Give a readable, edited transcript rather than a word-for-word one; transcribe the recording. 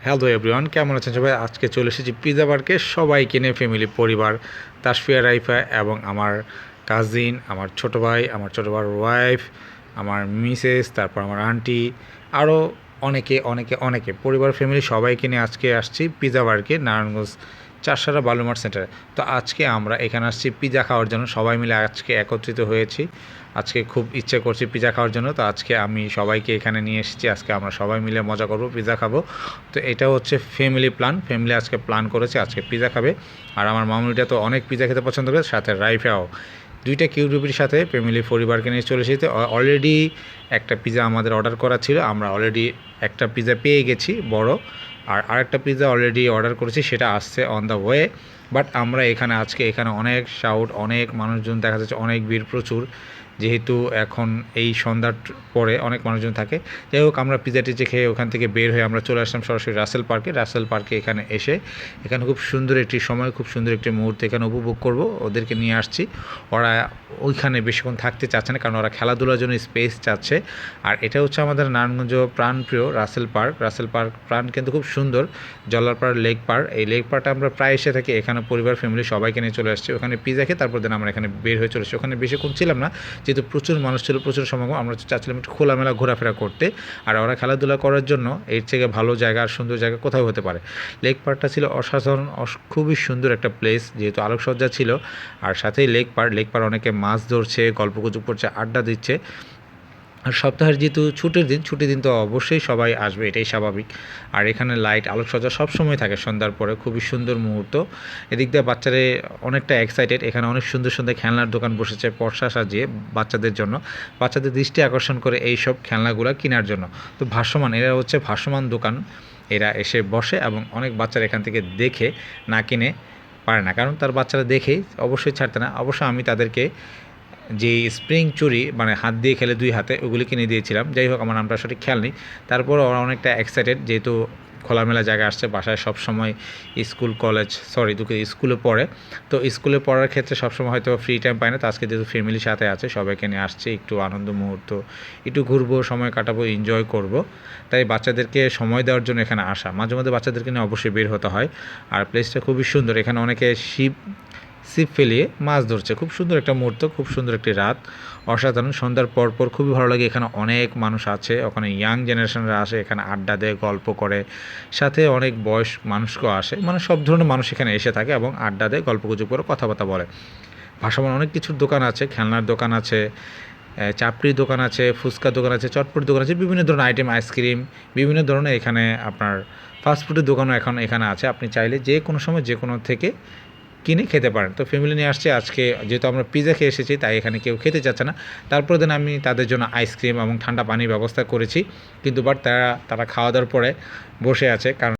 Hello everyone, কেমন আছেন সবাই? আজকে চলে এসেছি পিৎজা বারকে সবাইকে নিয়ে, ফ্যামিলি, পরিবার, তাসফিয়া, রাইফা এবং আমার কাজিন, আমার ছোটো ভাই, আমার ছোটো ভাইয়ের ওয়াইফ, আমার মিসেস, তারপর আমার আন্টি, আরও অনেকে অনেকে অনেকে পরিবার ফ্যামিলি সবাইকে নিয়ে আজকে আসছি পিৎজা বারকে, নারায়ণগঞ্জ চারসারা বালুমার্ট সেন্টারে। তো আজকে আমরা এখানে আসছি পিৎজা খাওয়ার জন্য, সবাই মিলে আজকে একত্রিত হয়েছি। আজকে খুব ইচ্ছে করছি পিৎজা খাওয়ার জন্য, তো আজকে আমি সবাইকে এখানে নিয়ে এসেছি। আজকে আমরা সবাই মিলে মজা করব, পিৎজা খাবো। তো এটা হচ্ছে ফ্যামিলি প্ল্যান, ফ্যামিলি আজকে প্ল্যান করেছে আজকে পিৎজা খাবে। আর আমার মামুনিটা তো অনেক পিৎজা খেতে পছন্দ করে, সাথে রাইফাও। দুইটা কিউরিপির সাথে ফ্যামিলি পরিবারকে নিয়ে চলে এসেছি। অলরেডি একটা পিৎজা আমাদের অর্ডার করা ছিল, আমরা অলরেডি একটা পিৎজা পেয়ে গেছি বড়, আর আরেকটা পিৎজা অলরেডি অর্ডার করেছি, সেটা আসছে অন দ্য ওয়ে। বাট আমরা এখানে অনেক শাউট, অনেক মানুষজন দেখা যাচ্ছে, অনেক ভিড় প্রচুর, যেহেতু এখন এই সন্ধ্যার পরে অনেক মানুষজন থাকে। যাই হোক, আমরা পিৎজা টিজা খেয়ে ওখান থেকে বের হয়ে আমরা চলে আসলাম সরাসরি রাসেল পার্কে। এখানে এসে এখানে খুব সুন্দর একটি সময়, খুব সুন্দর একটি মুহূর্ত এখানে উপভোগ করব। ওদেরকে নিয়ে আসছি, ওরা ওইখানে বেশিক্ষণ থাকতে চাচ্ছে না, কারণ ওরা খেলাধুলার জন্য স্পেস চাচ্ছে। আর এটা হচ্ছে আমাদের নারায়ণগঞ্জ প্রাণপ্রিয় রাসেল পার্ক প্রাণ কিন্তু খুব সুন্দর। জলারপাড় লেক পার্ক, এই লেক পার্কটা আমরা প্রায় এসে থাকি। এখানে পরিবার ফ্যামিলি সবাইকে নিয়ে চলে আসছি, ওখানে পিৎজা খেয়ে তারপর দিন আমরা এখানে বের হয়ে চলে এসেছি। ওখানে বেশিক্ষণ ছিলাম না, যেহেতু প্রচুর মানুষ ছিল, প্রচুর সমাগম। আমরা চাচ্ছিলাম একটু খোলামেলা ঘোরাফেরা করতে, আর ওরা খেলাধুলা করার জন্য এর থেকে ভালো জায়গা আর সুন্দর জায়গা কোথাও হতে পারে। লেক পার্কটা ছিল অসাধারণ, খুবই সুন্দর একটা প্লেস, যেহেতু আলোকসজ্জা ছিল। আর সাথেই লেক পার্ক অনেকে মাছ ধরছে, গল্পগুজব করছে, আড্ডা দিচ্ছে। আর সপ্তাহের যেহেতু ছুটির দিন তো অবশ্যই সবাই আসবে, এটাই স্বাভাবিক। আর এখানে লাইট আলোকসজ্জা সবসময় থাকে সন্ধ্যার পরে, খুবই সুন্দর মুহূর্ত। এদিক দিয়ে বাচ্চারা অনেকটা এক্সাইটেড। এখানে অনেক সুন্দর সুন্দর খেলনার দোকান বসেছে পর্সা সাজিয়ে বাচ্চাদের জন্য, বাচ্চাদের দৃষ্টি আকর্ষণ করে এই সব খেলনাগুলো কেনার জন্য। তো এরা হচ্ছে ভাসমান দোকান, এরা এসে বসে এবং অনেক বাচ্চারা এখান থেকে দেখে না কিনে পারে না, কারণ তার বাচ্চারা দেখেই অবশ্যই ছাড়তে না। অবশ্য আমি তাদেরকে যে স্প্রিং চুরি, মানে হাত দিয়ে খেলে দুই হাতে, ওগুলি কিনে দিয়েছিলাম। যাই হোক, আমার নামটা সঠিক খেয়াল নেই। তারপর ওরা অনেকটা এক্সাইটেড, যেহেতু খোলামেলা জায়গা আসছে। বাসায় সবসময় স্কুলে পড়ে, তো স্কুলে পড়ার ক্ষেত্রে সবসময় হয়তো ফ্রি টাইম পায় না। তো আজকে যেহেতু ফ্যামিলির সাথে আছে, সবাইকে নিয়ে আসছে, একটু আনন্দ মুহূর্ত, একটু ঘুরবো, সময় কাটাবো, এনজয় করব। তাই বাচ্চাদেরকে সময় দেওয়ার জন্য এখানে আসা। মাঝে মধ্যে বাচ্চাদেরকে নিয়ে অবশ্যই বের হতে হয়। আর প্লেসটা খুবই সুন্দর, এখানে অনেকে ছিপ ফেলিয়ে মাছ ধরছে। খুব সুন্দর একটা মুহূর্ত, খুব সুন্দর একটি রাত, অসাধারণ। সন্ধ্যার পর খুবই ভালো লাগে। এখানে অনেক মানুষ আছে, ওখানে ইয়াং জেনারেশনরা আসে, এখানে আড্ডা দেয়, গল্প করে, সাথে অনেক বয়স মানুষকেও আসে, মানে সব ধরনের মানুষ এখানে এসে থাকে এবং আড্ডা দেয়, গল্পগুজব করে, কথাবার্তা বলে। ভাসমান অনেক কিছুর দোকান আছে, খেলনার দোকান আছে, চাপড়ির দোকান আছে, ফুচকার দোকান আছে, চটপটির দোকান আছে, বিভিন্ন ধরনের আইটেম, আইসক্রিম, বিভিন্ন ধরনের এখানে আপনার ফাস্টফুডের দোকানও এখন এখানে আছে। আপনি চাইলে যে কোনো সময় যে কোনো থেকে কিনে খেতে পারেন। তো ফ্যামিলি নিয়ে আসছে আজকে, যেহেতু আমরা পিৎজা খেয়ে এসেছি, তাই এখানে কেউ খেতে চাচ্ছে না। তারপরে দিন আমি তাদের জন্য আইসক্রিম এবং ঠান্ডা পানির ব্যবস্থা করেছি, কিন্তু তারা খাওয়া দাওয়ার পরে বসে আছে, কারণ